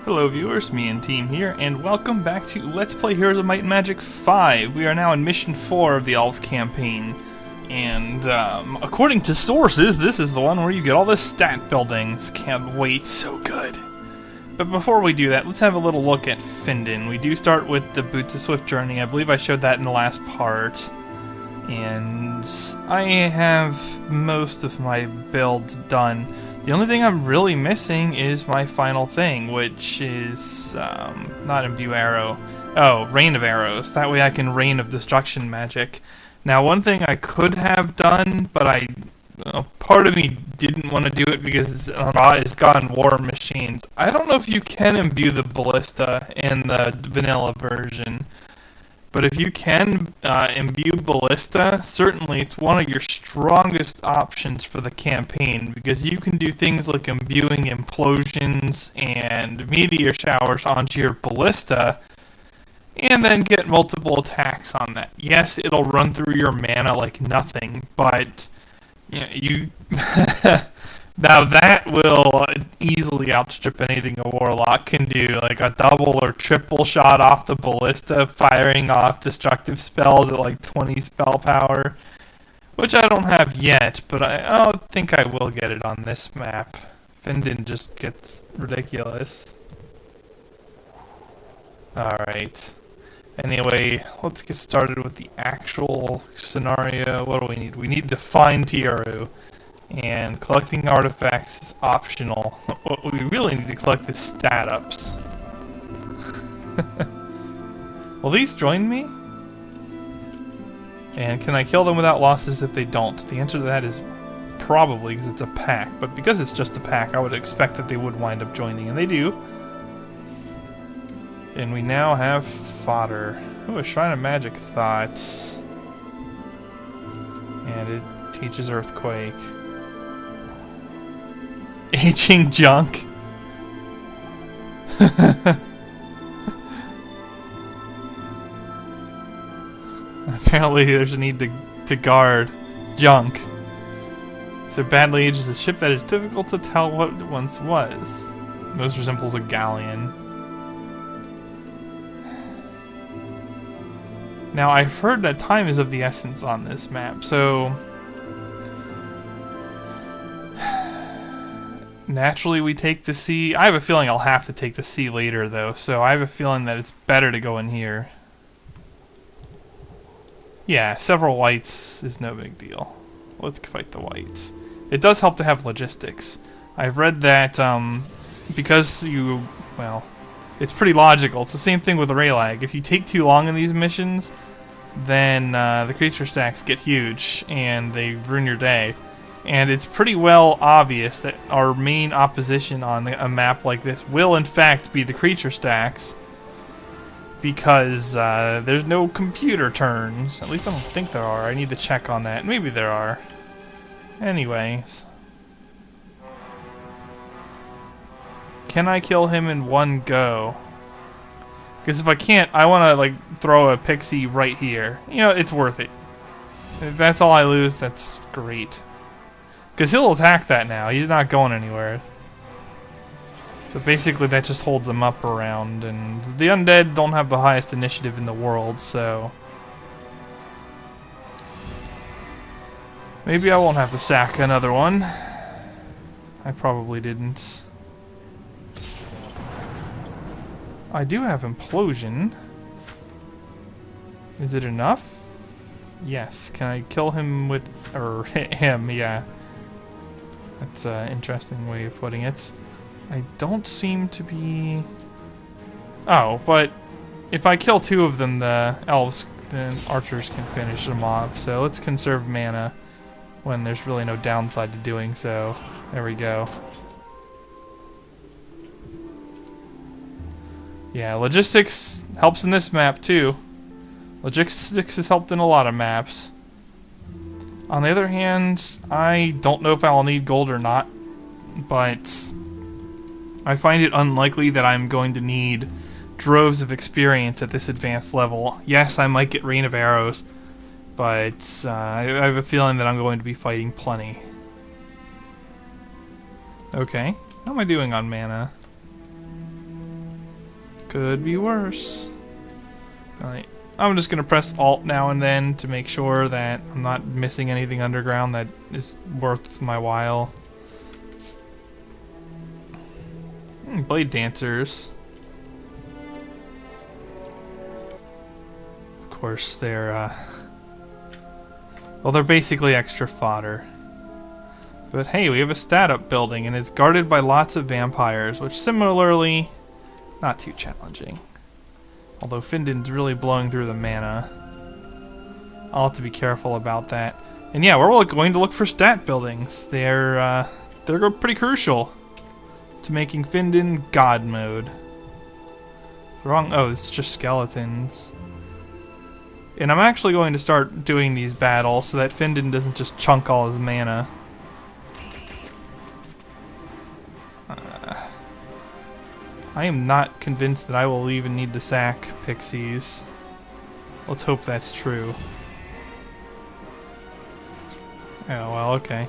Hello viewers, me and team here, and welcome back to Let's Play Heroes of Might and Magic 5. We are now in Mission 4 of the Elf campaign, and according to sources, this is the one where you get all the stat buildings. Can't wait, so good. But before we do that, let's have a little look at Findon. We do start with the Boots of Swift Journey. I believe I showed that in the last part. And I have most of my build done. The only thing I'm really missing is my final thing, which is, not Imbue Arrow. Oh, Rain of Arrows. That way I can Rain of Destruction magic. Now, one thing I could have done, but part of me didn't want to do it because it's gone War Machines. I don't know if you can imbue the Ballista in the vanilla version. But if you can imbue Ballista, certainly it's one of your strongest options for the campaign, because you can do things like imbuing implosions and meteor showers onto your Ballista, and then get multiple attacks on that. Yes, it'll run through your mana like nothing, but you now that will easily outstrip anything a Warlock can do, like a double or triple shot off the Ballista, firing off destructive spells at like 20 spell power, which I don't have yet, but I think I will get it on this map. Findon just gets ridiculous. Alright. Anyway, let's get started with the actual scenario. What do we need? We need to find Tiaru. And collecting artifacts is optional. What we really need to collect is stat ups. Will these join me? And can I kill them without losses if they don't? The answer to that is probably, because it's a pack. But because it's just a pack, I would expect that they would wind up joining, and they do. And we now have fodder. Ooh, a Shrine of Magic Thoughts. And it teaches Earthquake. Aging junk. Apparently there's a need to guard junk. So badly ages a ship that is difficult to tell what it once was. Most resembles a galleon. Now I've heard that time is of the essence on this map, so naturally we take the sea. I have a feeling I'll have to take the sea later though, so I have a feeling that it's better to go in here. Yeah, several whites is no big deal. Let's fight the whites. It does help to have logistics. I've read that because it's pretty logical. It's the same thing with Raylag. If you take too long in these missions, then the creature stacks get huge and they ruin your day. And it's pretty well obvious that our main opposition on a map like this will in fact be the creature stacks, because there's no computer turns. At least I don't think there are. I need to check on that. Maybe there are. Anyways. Can I kill him in one go? Because if I can't, I want to like throw a pixie right here. You know, it's worth it. If that's all I lose, that's great. Because he'll attack that now. He's not going anywhere. So basically that just holds him up around. And the undead don't have the highest initiative in the world, so maybe I won't have to sack another one. I probably didn't. I do have Implosion. Is it enough? Yes. Can I kill him with... or hit him, yeah. That's an interesting way of putting it. I don't seem to be... Oh, but if I kill two of them, the elves, then archers can finish them off. So let's conserve mana when there's really no downside to doing so. There we go. Yeah, logistics helps in this map too. Logistics has helped in a lot of maps. On the other hand, I don't know if I'll need gold or not, but I find it unlikely that I'm going to need droves of experience at this advanced level. Yes, I might get Rain of Arrows, but I have a feeling that I'm going to be fighting plenty. Okay, how am I doing on mana? Could be worse. Alright. I'm just gonna press Alt now and then to make sure that I'm not missing anything underground that is worth my while. Blade dancers. Of course, they're well, they're basically extra fodder. But hey, we have a stat-up building, and it's guarded by lots of vampires, which similarly, not too challenging. Although Findon's really blowing through the mana. I'll have to be careful about that. And yeah, we're going to look for stat buildings. They're pretty crucial to making Findon God mode. Wrong. Oh, it's just skeletons. And I'm actually going to start doing these battles so that Findon doesn't just chunk all his mana. I am not convinced that I will even need to sack pixies. Let's hope that's true. Oh, well, okay.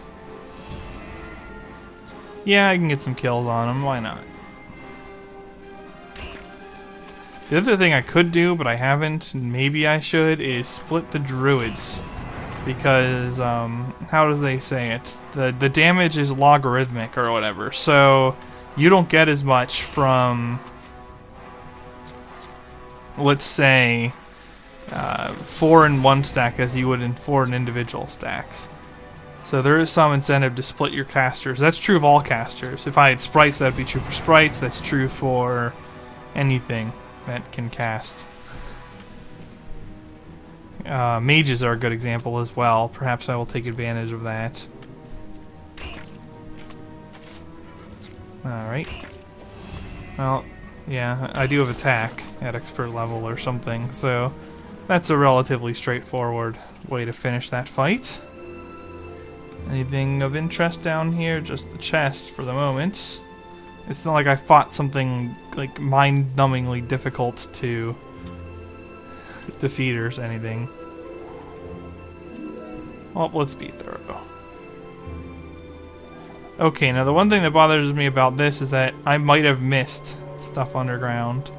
Yeah, I can get some kills on him, why not? The other thing I could do, but I haven't, and maybe I should, is split the druids. Because, how do they say it? The damage is logarithmic or whatever, so you don't get as much from, let's say, 4 in one stack as you would in 4 in individual stacks. So there is some incentive to split your casters. That's true of all casters. If I had sprites, that would be true for sprites. That's true for anything that can cast. Mages are a good example as well. Perhaps I will take advantage of that. Alright. Well, yeah, I do have attack at expert level or something, so that's a relatively straightforward way to finish that fight. Anything of interest down here? Just the chest for the moment. It's not like I fought something like mind-numbingly difficult to defeat or anything. Well, let's be thorough. Okay, now the one thing that bothers me about this is that I might have missed stuff underground.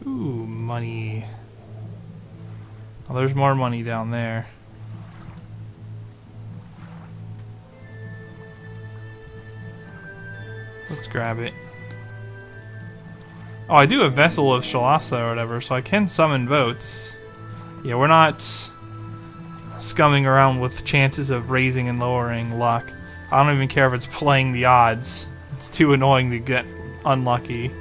Ooh, money. Oh, there's more money down there. Let's grab it. Oh, I do have Vessel of Shalasa or whatever, so I can summon boats. Yeah, we're not scumming around with chances of raising and lowering luck. I don't even care if it's playing the odds. It's too annoying to get unlucky.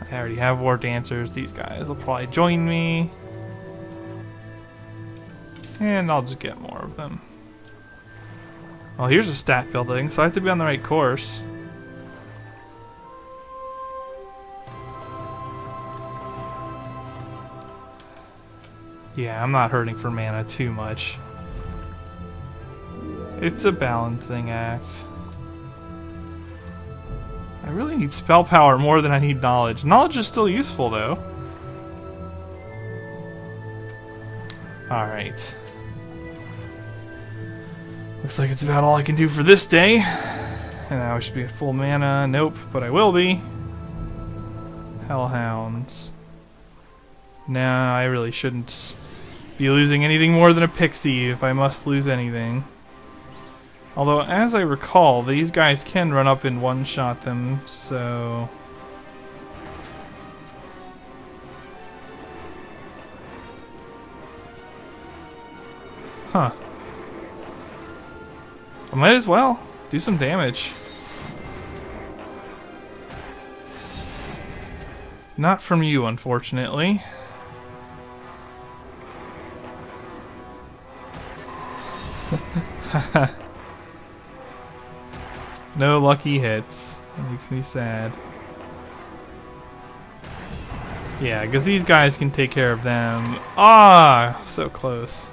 I already have War Dancers. These guys will probably join me. And I'll just get more of them. Well, here's a stat building, so I have to be on the right course. Yeah, I'm not hurting for mana too much. It's a balancing act. I really need spell power more than I need knowledge. Knowledge is still useful, though. Alright. Looks like it's about all I can do for this day. And now I should be at full mana. Nope, but I will be. Hellhounds. Nah, I really shouldn't be losing anything more than a pixie if I must lose anything. Although, as I recall, these guys can run up and one-shot them, so... Huh. I might as well do some damage. Not from you, unfortunately. No lucky hits. That makes me sad. Yeah, because these guys can take care of them. Ah, so close.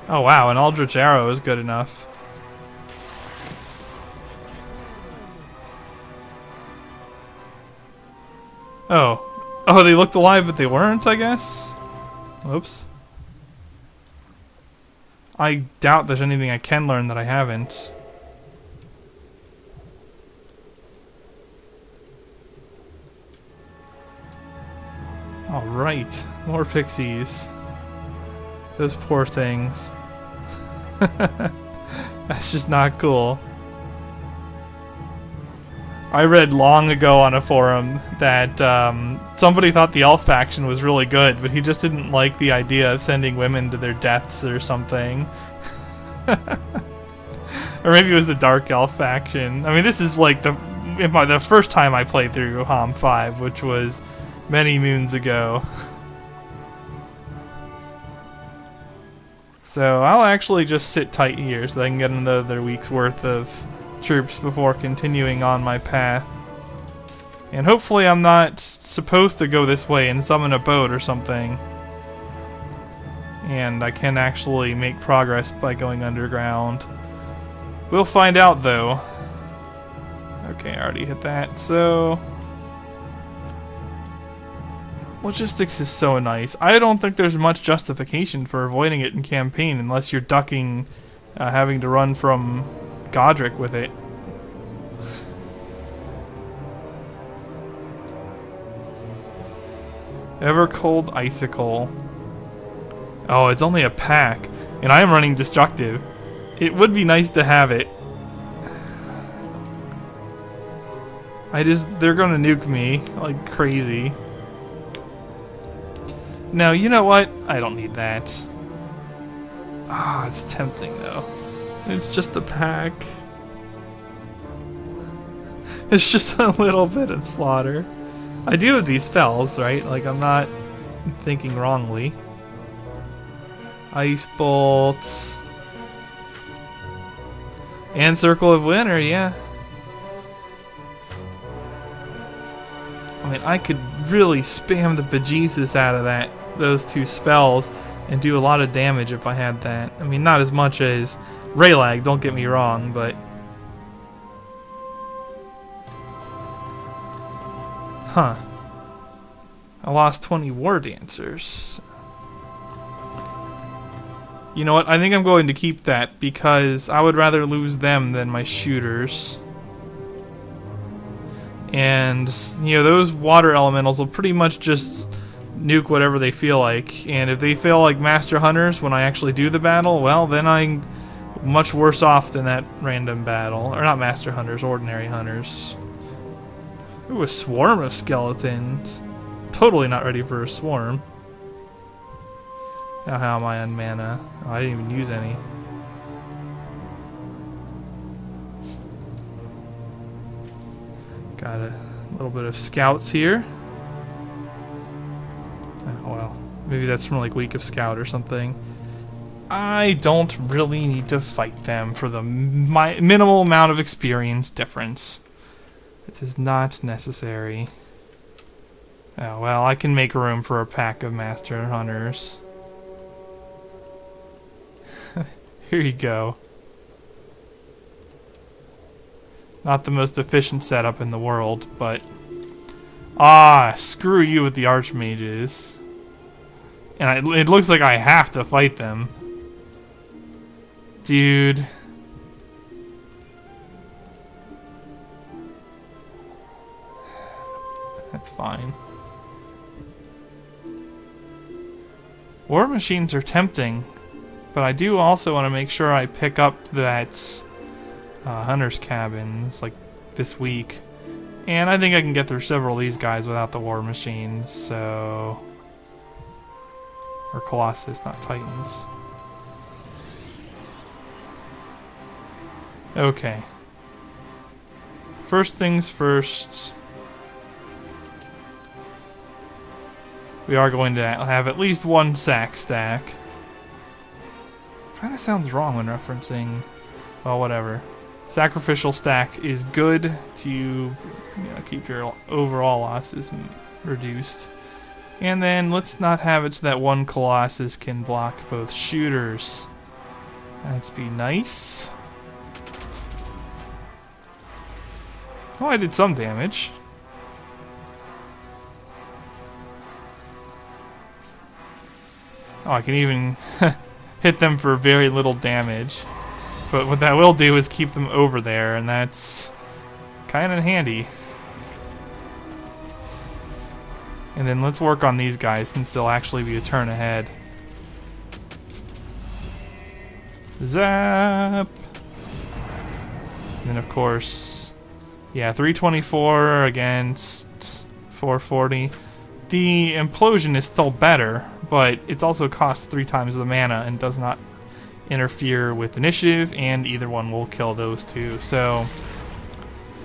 Oh wow, an Aldrich Arrow is good enough. Oh. Oh, they looked alive, but they weren't, I guess? Whoops. I doubt there's anything I can learn that I haven't. Alright, more pixies. Those poor things. That's just not cool. I read long ago on a forum that somebody thought the elf faction was really good, but he just didn't like the idea of sending women to their deaths or something. Or maybe it was the dark elf faction. I mean, this is like the first time I played through HOMM 5, which was many moons ago. So I'll actually just sit tight here so I can get another week's worth of troops before continuing on my path. And hopefully I'm not supposed to go this way and summon a boat or something. And I can actually make progress by going underground. We'll find out though. Okay, I already hit that, so... Logistics is so nice. I don't think there's much justification for avoiding it in campaign unless you're ducking having to run from Godric with it. Ever Cold Icicle. Oh, it's only a pack, and I am running Destructive. It would be nice to have it. They're gonna nuke me like crazy. No, you know what? I don't need that. Ah, it's tempting though. It's just a pack. It's just a little bit of slaughter. I do have these spells, right? Like, I'm not thinking wrongly. Ice Bolts. And Circle of Winter, yeah. I mean, I could really spam the bejesus out of those two spells and do a lot of damage if I had that. I mean, not as much as Raylag, don't get me wrong, but... Huh. I lost 20 War Dancers. You know what? I think I'm going to keep that because I would rather lose them than my shooters. And, you know, those water elementals will pretty much just nuke whatever they feel like. And if they feel like Master Hunters when I actually do the battle, well, then I'm much worse off than that random battle. Or not Master Hunters, ordinary Hunters. Ooh, a swarm of skeletons. Totally not ready for a swarm. Now how am I on mana? Oh, I didn't even use any. Got a little bit of scouts here. Oh well, maybe that's from like Week of Scout or something. I don't really need to fight them for the minimal amount of experience difference. It is not necessary. Oh well, I can make room for a pack of Master Hunters. Here you go. Not the most efficient setup in the world, but... Ah, screw you with the Archmages. And it looks like I have to fight them. Dude. That's fine. War machines are tempting, but I do also want to make sure I pick up that Hunter's Cabins like this week. And I think I can get through several of these guys without the war machines, so... Or Colossus, not Titans. Okay. First things first. We are going to have at least one sack stack. Kinda sounds wrong when referencing... Well, whatever. Sacrificial stack is good to keep your overall losses reduced. And then let's not have it so that one Colossus can block both shooters. That'd be nice. Oh, I did some damage. Oh, I can even hit them for very little damage. But what that will do is keep them over there, and that's kind of handy. And then let's work on these guys since they'll actually be a turn ahead. Zap! And then of course, yeah, 324 against 440. The implosion is still better, but it's also costs 3 times the mana and does not interfere with initiative, and either one will kill those two, so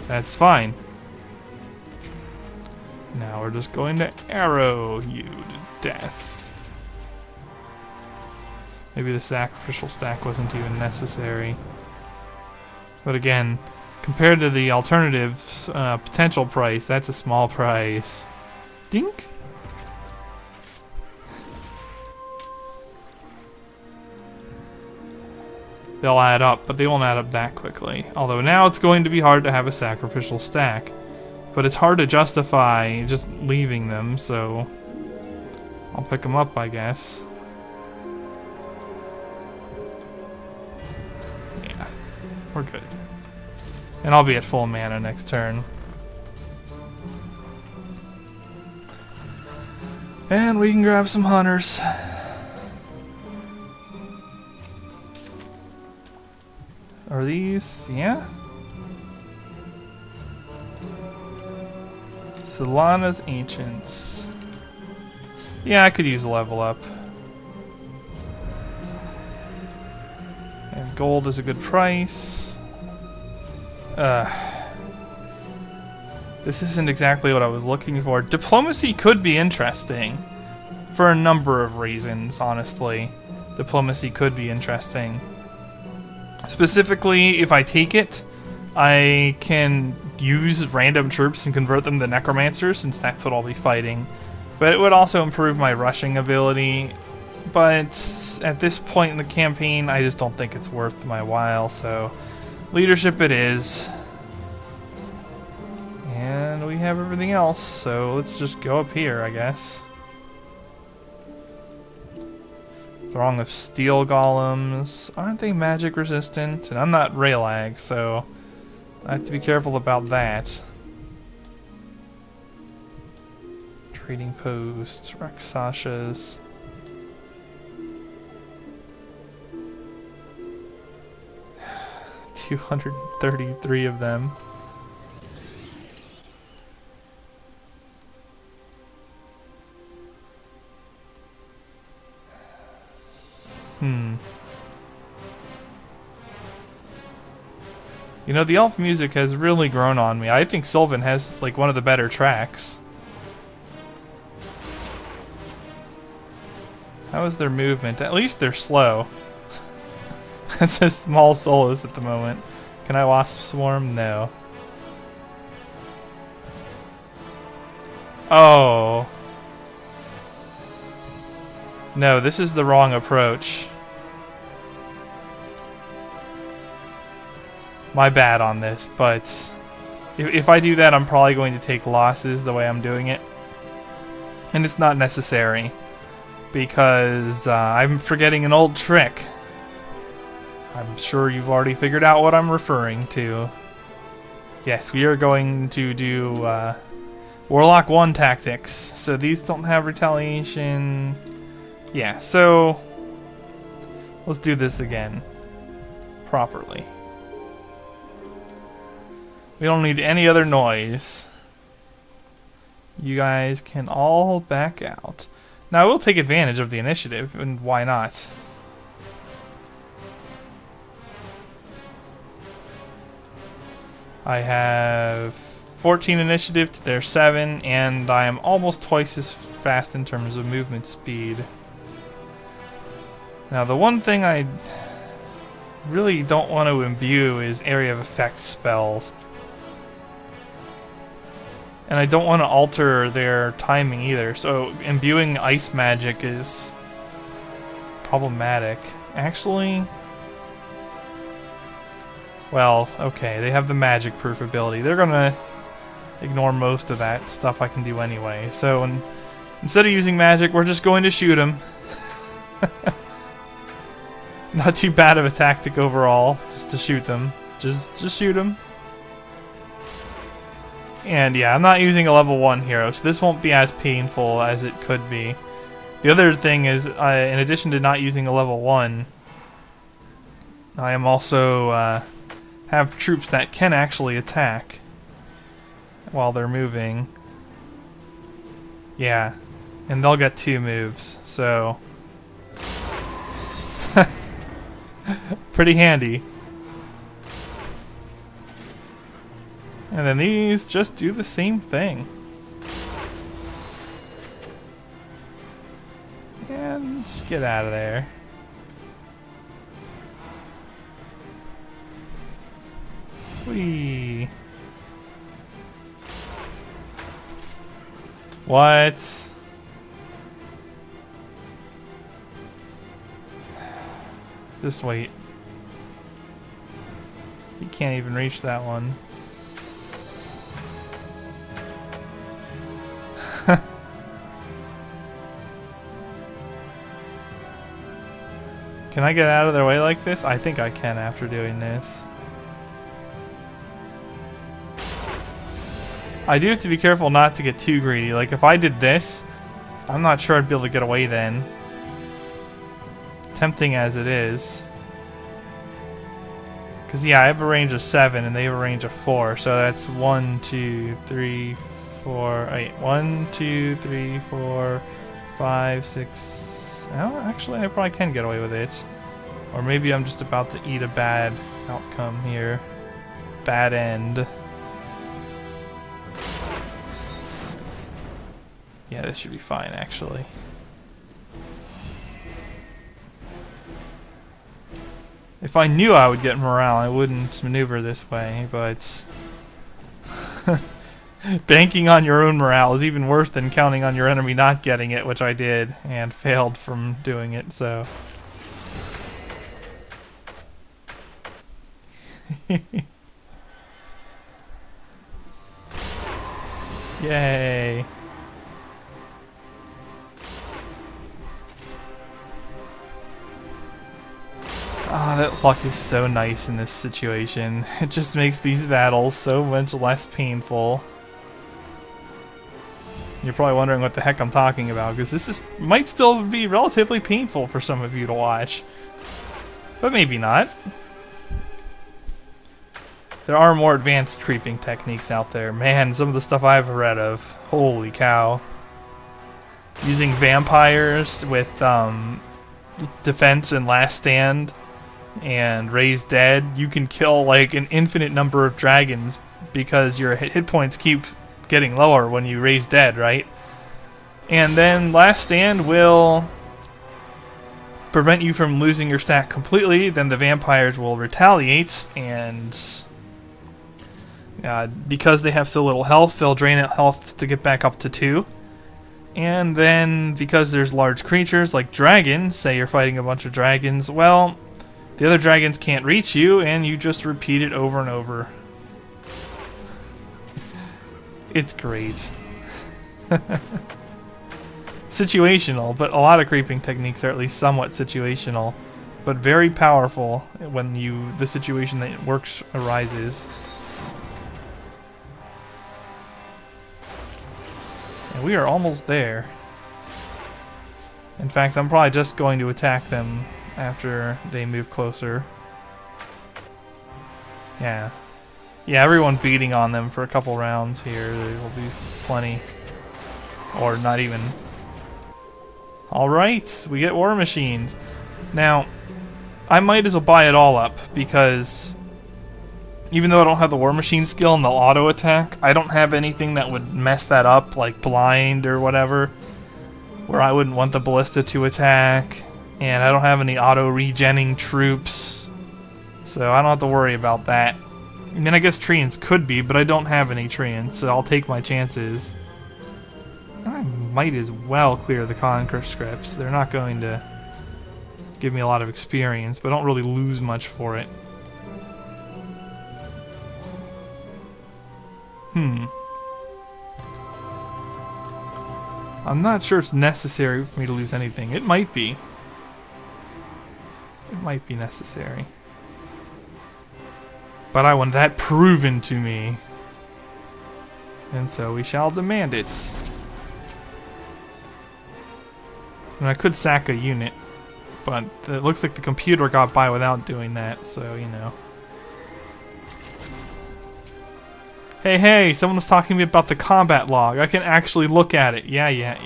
that's fine. Now we're just going to arrow you to death. Maybe the sacrificial stack wasn't even necessary. But again, compared to the alternative's potential price, that's a small price. Dink! They'll add up, but they won't add up that quickly. Although now it's going to be hard to have a sacrificial stack. But it's hard to justify just leaving them, so I'll pick them up, I guess. Yeah, we're good. And I'll be at full mana next turn. And we can grab some hunters. Are these? Yeah? Solana's Ancients. Yeah, I could use a level up. And gold is a good price. This isn't exactly what I was looking for. Diplomacy could be interesting. For a number of reasons, honestly. Diplomacy could be interesting. Specifically, if I take it, I can use random troops and convert them to necromancers, since that's what I'll be fighting. But it would also improve my rushing ability. But at this point in the campaign, I just don't think it's worth my while, so leadership it is. And we have everything else, so let's just go up here, I guess. Throng of Steel Golems. Aren't they magic resistant? And I'm not Raylag, so I have to be careful about that. Trading Post, Rakshasas. $233 of them. You know, the elf music has really grown on me. I think Sylvan has, like, one of the better tracks. How is their movement? At least they're slow. It's a small solace at the moment. Can I Wasp Swarm? No. Oh. No, this is the wrong approach. My bad on this, but if I do that, I'm probably going to take losses the way I'm doing it. And it's not necessary, because I'm forgetting an old trick. I'm sure you've already figured out what I'm referring to. Yes, we are going to do Warlock 1 tactics. So these don't have retaliation. Yeah, so let's do this again properly. We don't need any other noise. You guys can all back out. Now I will take advantage of the initiative, and why not? I have 14 initiative to their 7, and I am almost twice as fast in terms of movement speed. Now the one thing I really don't want to imbue is area of effect spells. And I don't want to alter their timing either, so imbuing ice magic is problematic. Actually, well, okay, they have the magic proof ability. They're gonna ignore most of that stuff I can do anyway. So instead of using magic, we're just going to shoot them. Not too bad of a tactic overall, just to shoot them. Just shoot them. And yeah, I'm not using a level 1 hero, so this won't be as painful as it could be. The other thing is, in addition to not using a level 1, I am also have troops that can actually attack while they're moving. Yeah, and they'll get 2 moves, so pretty handy. And then these just do the same thing. And just get out of there. Whee! What? Just wait. You can't even reach that one. Can I get out of their way like this? I think I can after doing this. I do have to be careful not to get too greedy. Like, if I did this, I'm not sure I'd be able to get away then. Tempting as it is. Because, yeah, I have a range of 7 and they have a range of 4. So that's 1, 2, 3, 4... Wait, 1, 2, 3, 4, 5, 6... Oh, actually, I probably can get away with it. Or maybe I'm just about to eat a bad outcome here. Bad end. Yeah, this should be fine, actually. If I knew I would get morale, I wouldn't maneuver this way, but banking on your own morale is even worse than counting on your enemy not getting it, which I did, and failed from doing it, so... Yay! Ah, that luck is so nice in this situation. It just makes these battles so much less painful. You're probably wondering what the heck I'm talking about, because might still be relatively painful for some of you to watch. But maybe not. There are more advanced creeping techniques out there. Man, some of the stuff I've read of. Holy cow. Using vampires with defense and last stand and raise dead, you can kill like an infinite number of dragons because your hit points keep getting lower when you raise dead, right? And then last stand will prevent you from losing your stack completely. Then the vampires will retaliate, and because they have so little health, they'll drain out health to get back up to 2. And then because there's large creatures like dragons, say you're fighting a bunch of dragons, well, the other dragons can't reach you, and you just repeat it over and over. It's great. Situational, but a lot of creeping techniques are at least somewhat situational, but very powerful when the situation that works arises. And we are almost there. In fact, I'm probably just going to attack them after they move closer. Yeah. Yeah, everyone beating on them for a couple rounds here. There will be plenty. Or not even. Alright, we get war machines. Now, I might as well buy it all up, because even though I don't have the war machine skill and the auto attack, I don't have anything that would mess that up, like blind or whatever, where I wouldn't want the ballista to attack, and I don't have any auto regenning troops, so I don't have to worry about that. I mean, I guess treants could be, but I don't have any treants, so I'll take my chances. I might as well clear the conscripts. They're not going to give me a lot of experience, but I don't really lose much for it. I'm not sure it's necessary for me to lose anything. It might be. It might be necessary. But I want that proven to me. And so we shall demand it. And I could sack a unit, but it looks like the computer got by without doing that, so, you know. Hey, hey, someone was talking to me about the combat log. I can actually look at it. Yeah.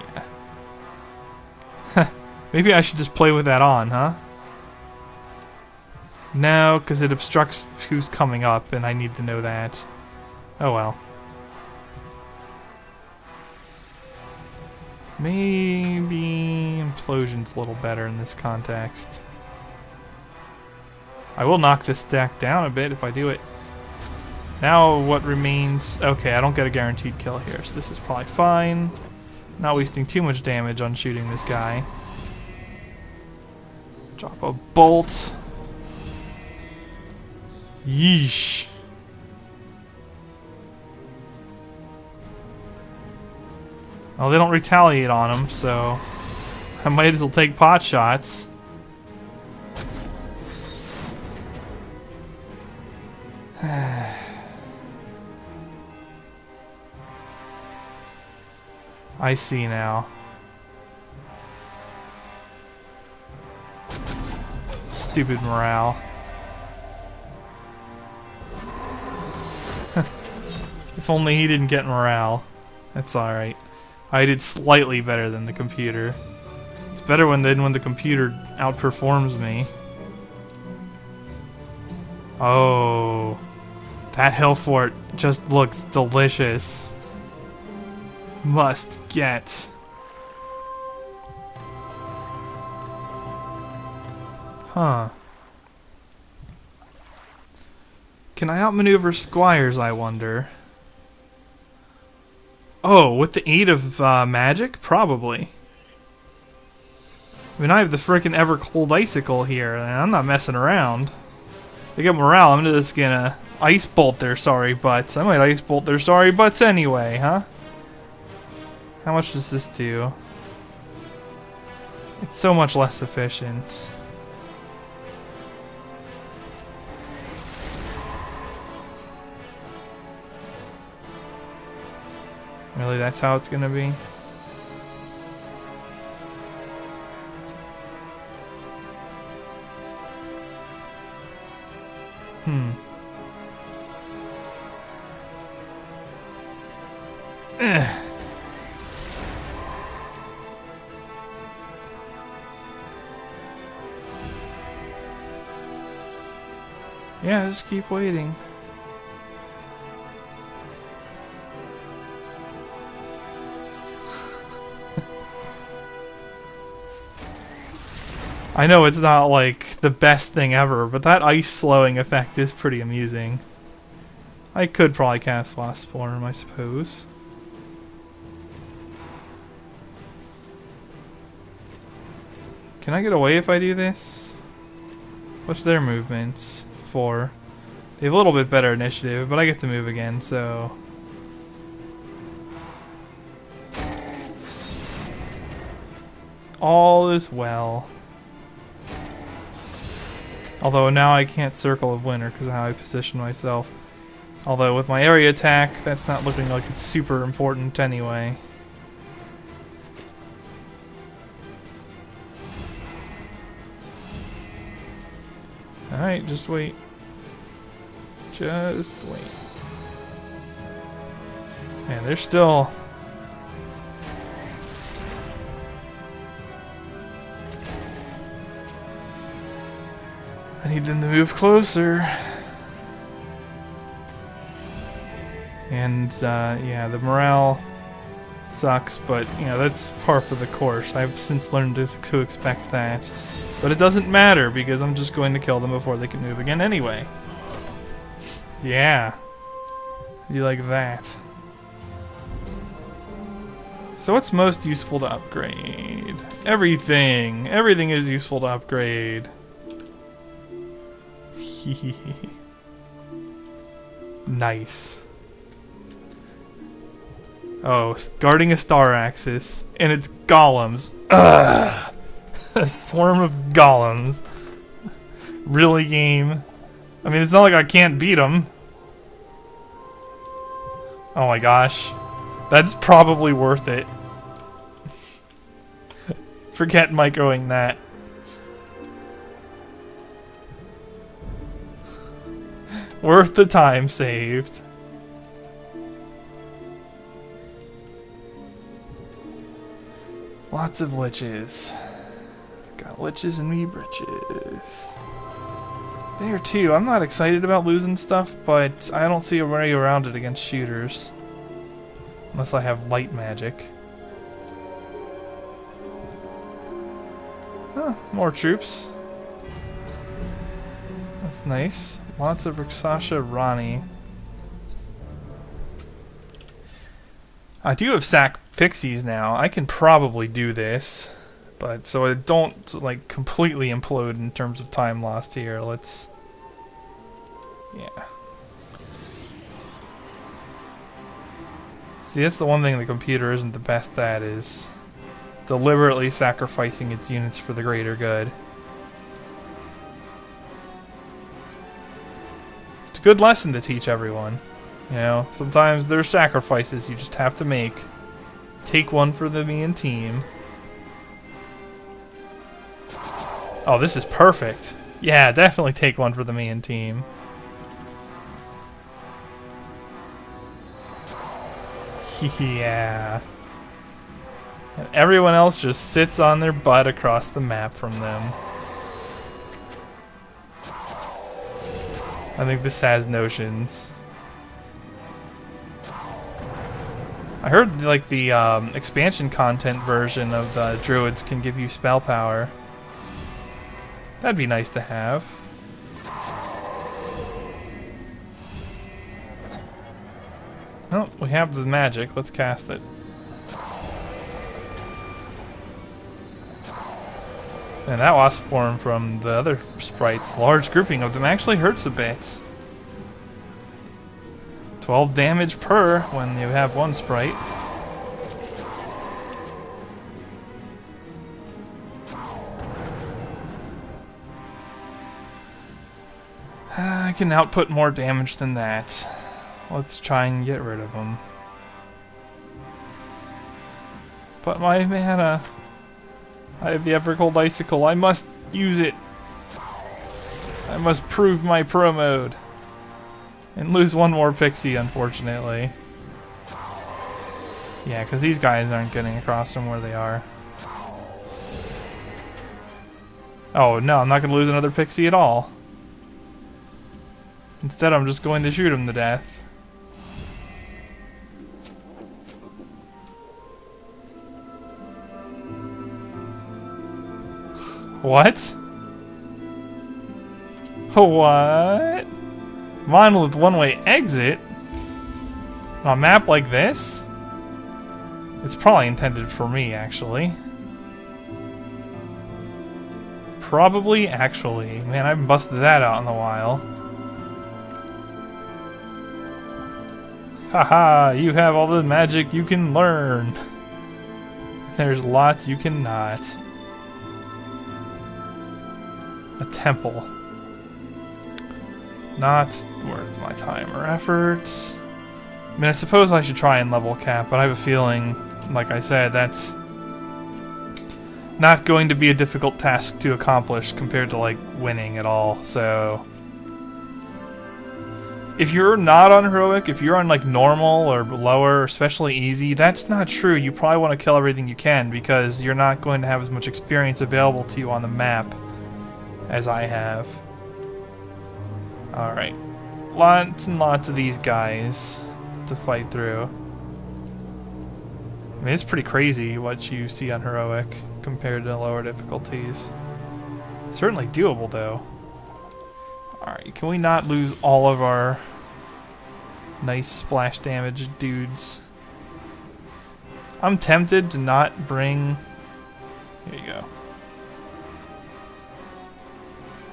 Maybe I should just play with that on, huh? No, because it obstructs who's coming up, and I need to know that. Oh well. Maybe implosion's a little better in this context. I will knock this stack down a bit if I do it. Now what remains... Okay, I don't get a guaranteed kill here, so this is probably fine. Not wasting too much damage on shooting this guy. Drop a bolt. Yeesh. Well, they don't retaliate on him, so I might as well take pot shots. I see now. Stupid morale. If only he didn't get morale. That's alright. I did slightly better than the computer. It's better than when the computer outperforms me. Oh, that hill fort just looks delicious. Must get. Huh. Can I outmaneuver squires, I wonder? Oh, with the aid of magic? Probably. I mean, I have the frickin' Evercold Icicle here, and I'm not messing around. They get morale, I'm just gonna ice bolt their sorry butts. I might ice bolt their sorry butts anyway, huh? How much does this do? It's so much less efficient. Really, that's how it's gonna be? Yeah, just keep waiting. I know it's not like the best thing ever, but that ice slowing effect is pretty amusing. I could probably cast Wasp Form, I suppose. Can I get away if I do this? What's their movements? 4. They have a little bit better initiative, but I get to move again, so... All is well. Although now I can't Circle of Winter because of how I position myself. Although with my area attack, that's not looking like it's super important anyway. Alright, just wait. Just wait. Man, they're still... I need them to move closer. And, yeah, the morale sucks, but, you know, that's par for the course. I've since learned to expect that. But it doesn't matter, because I'm just going to kill them before they can move again anyway. Yeah. You like that. So what's most useful to upgrade? Everything! Everything is useful to upgrade. Nice. Oh, guarding a star axis, and it's golems. Ugh! A swarm of golems. Really, game? I mean, it's not like I can't beat them. Oh my gosh. That's probably worth it. Forget microing that. Worth the time saved. Lots of liches. Got liches and me britches. There too. I'm not excited about losing stuff, but I don't see a way around it against shooters. Unless I have light magic. Huh, more troops. That's nice. Lots of Rixasha Rani. I do have sack pixies now. I can probably do this. But so I don't like completely implode in terms of time lost here. Let's... yeah. See, that's the one thing the computer isn't the best at, is deliberately sacrificing its units for the greater good. It's a good lesson to teach everyone. You know, sometimes there are sacrifices you just have to make. Take one for the me and team. Oh, this is perfect. Yeah, definitely take one for the me and team. Yeah. And everyone else just sits on their butt across the map from them. I think this has notions. I heard like the expansion content version of the druids can give you spell power. That'd be nice to have. Oh, we have the magic. Let's cast it. And that wasp form from the other sprites, large grouping of them, actually hurts a bit. 12 damage per when you have one sprite. I can output more damage than that. Let's try and get rid of them. But my mana... I have the Evercold Icicle. I must use it. I must prove my pro mode. And lose one more pixie, unfortunately. Yeah, because these guys aren't getting across from where they are. Oh, no, I'm not going to lose another pixie at all. Instead, I'm just going to shoot him to death. What? What? Monolith one-way exit? On a map like this? It's probably intended for me, actually. Probably, actually. Man, I haven't busted that out in a while. Haha, you have all the magic you can learn. There's lots you cannot. A temple. Not worth my time or effort. I mean, I suppose I should try and level cap, but I have a feeling, like I said, that's not going to be a difficult task to accomplish compared to, like, winning at all, so... If you're not on heroic, if you're on like normal or lower, especially easy, that's not true. You probably want to kill everything you can because you're not going to have as much experience available to you on the map as I have. Alright. Lots and lots of these guys to fight through. I mean, it's pretty crazy what you see on heroic compared to lower difficulties. Certainly doable though. Alright, can we not lose all of our nice splash damage dudes? I'm tempted to not bring... Here you go.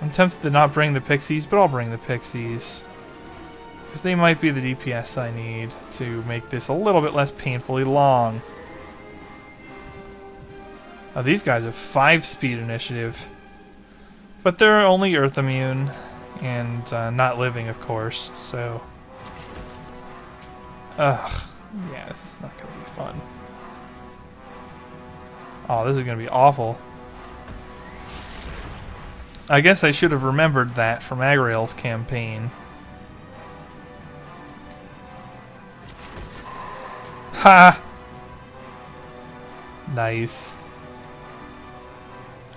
I'm tempted to not bring the pixies, but I'll bring the pixies. Because they might be the DPS I need to make this a little bit less painfully long. Now these guys have 5 speed initiative. But they're only earth immune. And not living, of course, so... Ugh. Yeah, this is not gonna be fun. Oh, this is gonna be awful. I guess I should have remembered that from Agriel's campaign. Ha! Nice.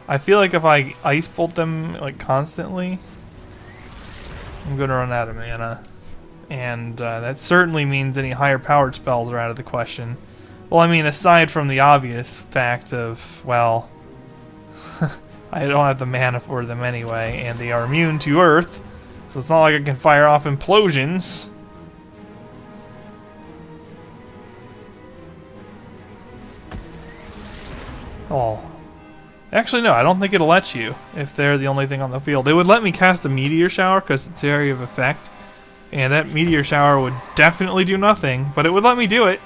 I feel like if I ice bolt them like constantly, I'm gonna run out of mana. And that certainly means any higher powered spells are out of the question. Well, I mean, aside from the obvious fact of, well, I don't have the mana for them anyway, and they are immune to Earth, so it's not like I can fire off implosions. Oh. Actually, no, I don't think it'll let you if they're the only thing on the field. It would let me cast a meteor shower because it's area of effect, and that meteor shower would definitely do nothing, but it would let me do it.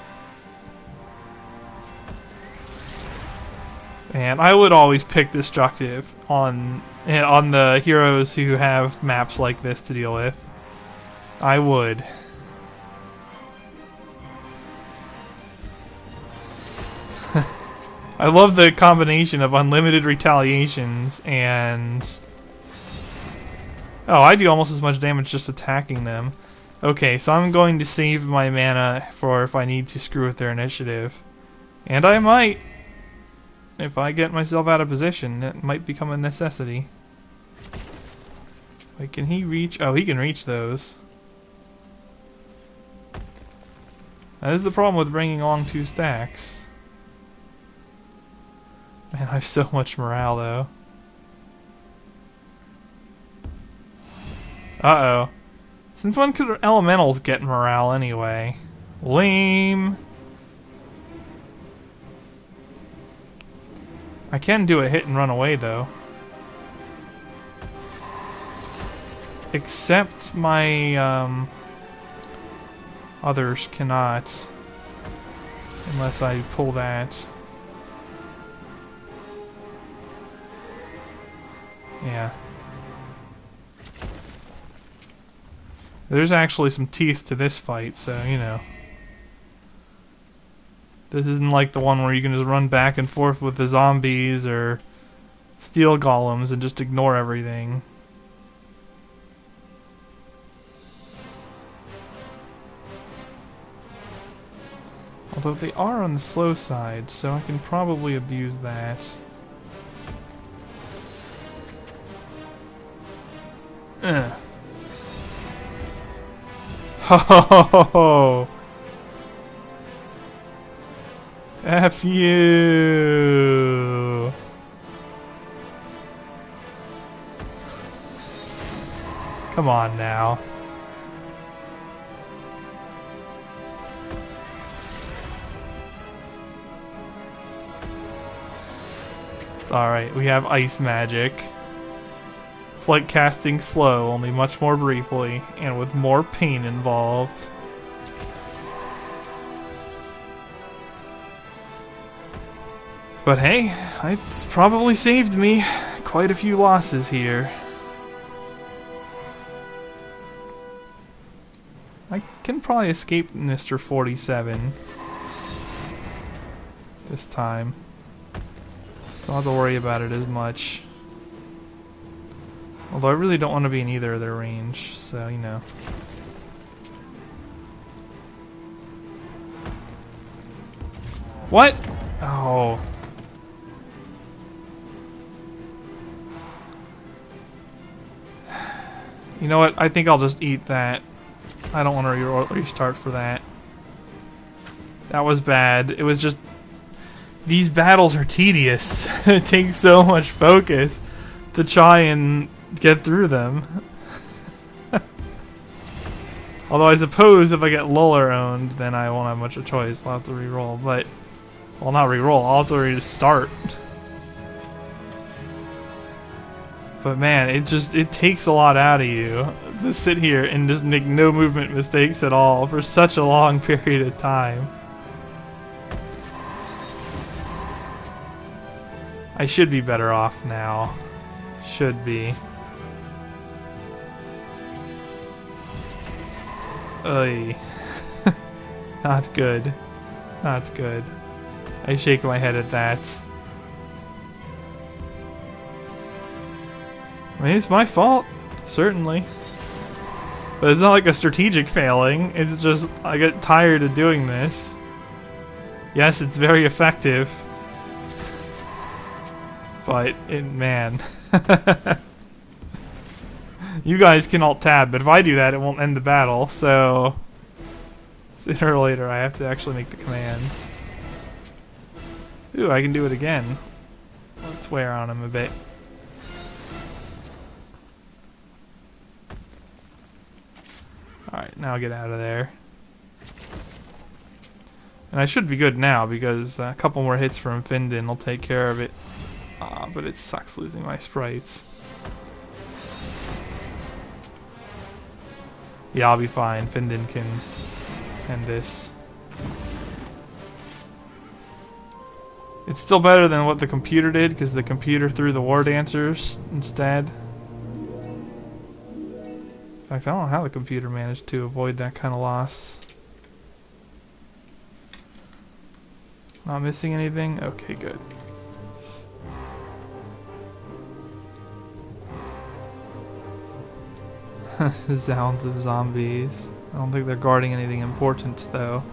And I would always pick destructive on the heroes who have maps like this to deal with. I would. I love the combination of unlimited retaliations and... Oh, I do almost as much damage just attacking them. Okay, so I'm going to save my mana for if I need to screw with their initiative. And I might. If I get myself out of position, it might become a necessity. Wait, can he reach? Oh, he can reach those. That is the problem with bringing along 2 stacks. Man, I have so much morale, though. Uh-oh. Since when could elementals get morale, anyway? Lame. I can do a hit and run away, though. Except my, others cannot. Unless I pull that. Yeah. There's actually some teeth to this fight, so, you know. This isn't like the one where you can just run back and forth with the zombies or steel golems and just ignore everything. Although they are on the slow side, so I can probably abuse that. Ugh. Ho ho ho ho! F you! Come on now. It's alright, we have ice magic. It's like casting slow, only much more briefly, and with more pain involved. But hey, it's probably saved me quite a few losses here. I can probably escape Mr. 47 this time, so I don't have to worry about it as much. Although I really don't want to be in either of their range, so you know. What? Oh. You know what? I think I'll just eat that. I don't want to restart for that. That was bad. It was just... These battles are tedious. It takes so much focus to try and get through them. Although I suppose if I get Luller owned, then I won't have much of a choice. I'll have to reroll, but... Well, not reroll. I'll have to restart. But man, it takes a lot out of you to sit here and just make no movement mistakes at all for such a long period of time. I should be better off now. Should be. Oy. Not good. Not good. I shake my head at that. I mean, it's my fault. Certainly. But it's not like a strategic failing. It's just, I get tired of doing this. Yes, it's very effective. But, man. You guys can alt-tab, but if I do that, it won't end the battle, so... Sooner or later, I have to actually make the commands. Ooh, I can do it again. Let's wear on him a bit. Alright, now get out of there. And I should be good now, because a couple more hits from Findon will take care of it. But it sucks losing my sprites. Yeah, I'll be fine. Findon can end this. It's still better than what the computer did, because the computer threw the War Dancers instead. In fact, I don't know how the computer managed to avoid that kind of loss. Not missing anything? Okay, good. The sounds of zombies. I don't think they're guarding anything important, though.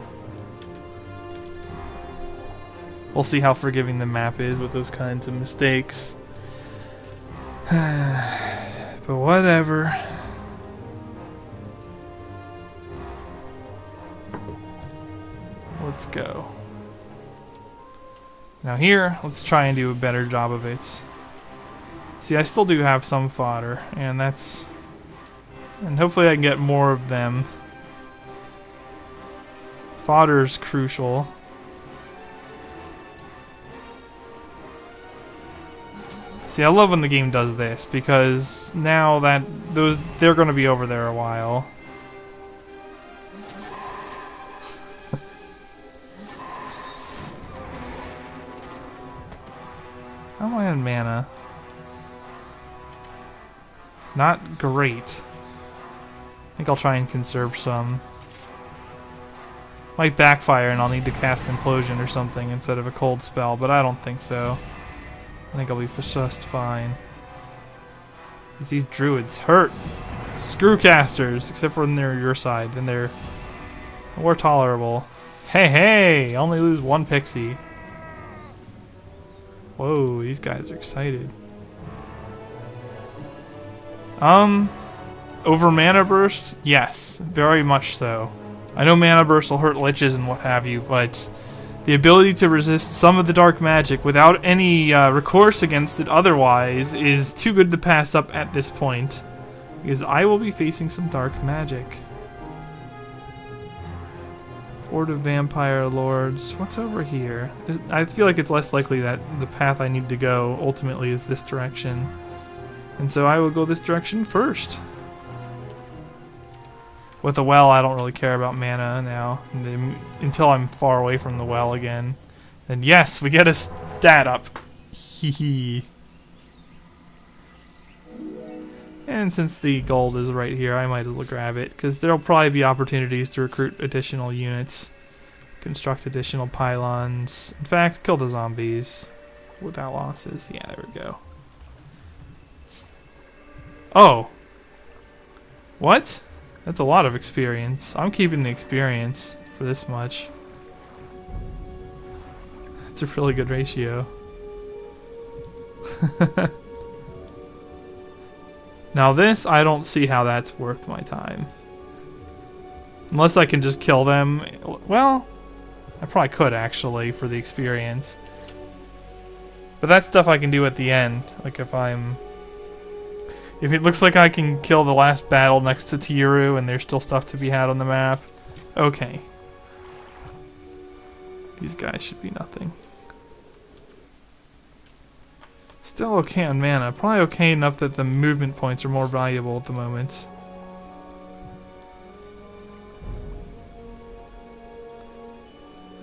We'll see how forgiving the map is with those kinds of mistakes. But whatever. Let's go. Now here, let's try and do a better job of it. See, I still do have some fodder, and that's... And hopefully I can get more of them. Fodder's crucial. See, I love when the game does this, because now that they're going to be over there a while. How am I on mana? Not great. I think I'll try and conserve some. Might backfire and I'll need to cast Implosion or something instead of a cold spell, but I don't think so. I think I'll be just fine. These druids hurt. Screw casters, except for when they're your side, then they're more tolerable. Hey, hey! Only lose one pixie. Whoa, these guys are excited. Over Mana Burst? Yes, very much so. I know Mana Burst will hurt liches and what have you, but the ability to resist some of the dark magic without any recourse against it otherwise is too good to pass up at this point. Because I will be facing some dark magic. Horde of Vampire Lords. What's over here? I feel like it's less likely that the path I need to go ultimately is this direction. And so I will go this direction first. With the well, I don't really care about mana now, until I'm far away from the well again. And yes, we get a stat up. Hee. And since the gold is right here, I might as well grab it, because there'll probably be opportunities to recruit additional units, construct additional pylons. In fact, kill the zombies without losses. Yeah, there we go. Oh. What? That's a lot of experience. I'm keeping the experience for this much. It's a really good ratio. Now this, I don't see how that's worth my time. Unless I can just kill them. Well, I probably could actually for the experience. But that's stuff I can do at the end. Like if it looks like I can kill the last battle next to Tiru and there's still stuff to be had on the map, okay. These guys should be nothing. Still okay on mana. Probably okay enough that the movement points are more valuable at the moment.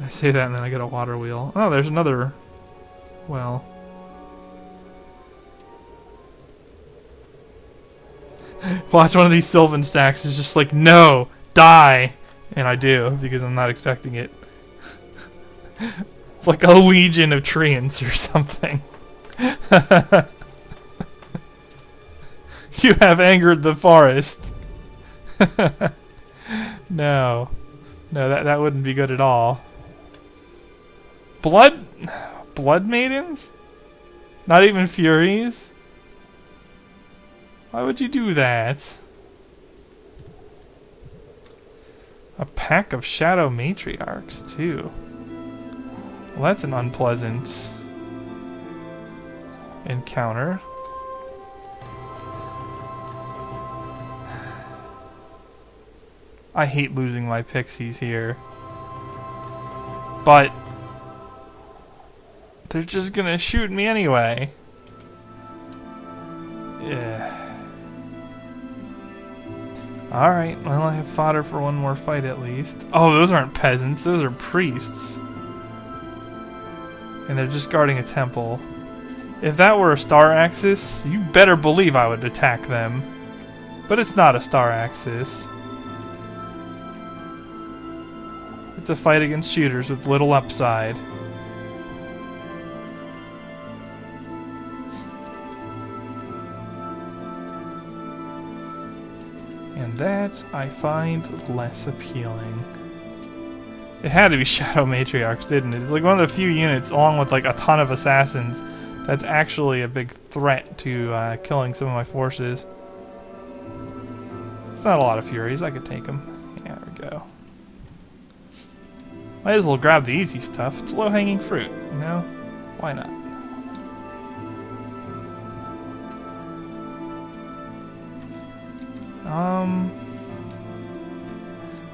I say that and then I get a water wheel. Oh, there's another well. Watch one of these Sylvan stacks is just like, no, die. And I do, because I'm not expecting it. It's like a legion of treants or something. You have angered the forest. No. No, that wouldn't be good at all. Blood maidens? Not even furies? Why would you do that? A pack of shadow matriarchs, too. Well, that's an unpleasant encounter. I hate losing my pixies here. But they're just gonna shoot me anyway. Yeah. Alright, well, I have fodder for one more fight at least. Oh, those aren't peasants, those are priests. And they're just guarding a temple. If that were a star axis, you better believe I would attack them. But it's not a star axis. It's a fight against shooters with little upside. And that I find less appealing. It had to be Shadow Matriarchs, didn't it? It's like one of the few units, along with like a ton of assassins, that's actually a big threat to killing some of my forces. It's not a lot of Furies, I could take them. Yeah, there we go. Might as well grab the easy stuff. It's low-hanging fruit, you know? Why not?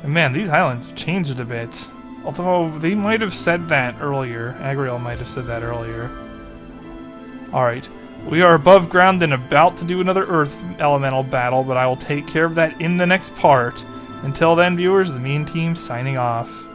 And man, these islands have changed a bit. Although, they might have said that earlier. Agriel might have said that earlier. Alright. We are above ground and about to do another Earth Elemental battle, but I will take care of that in the next part. Until then, viewers, the Mean Team signing off.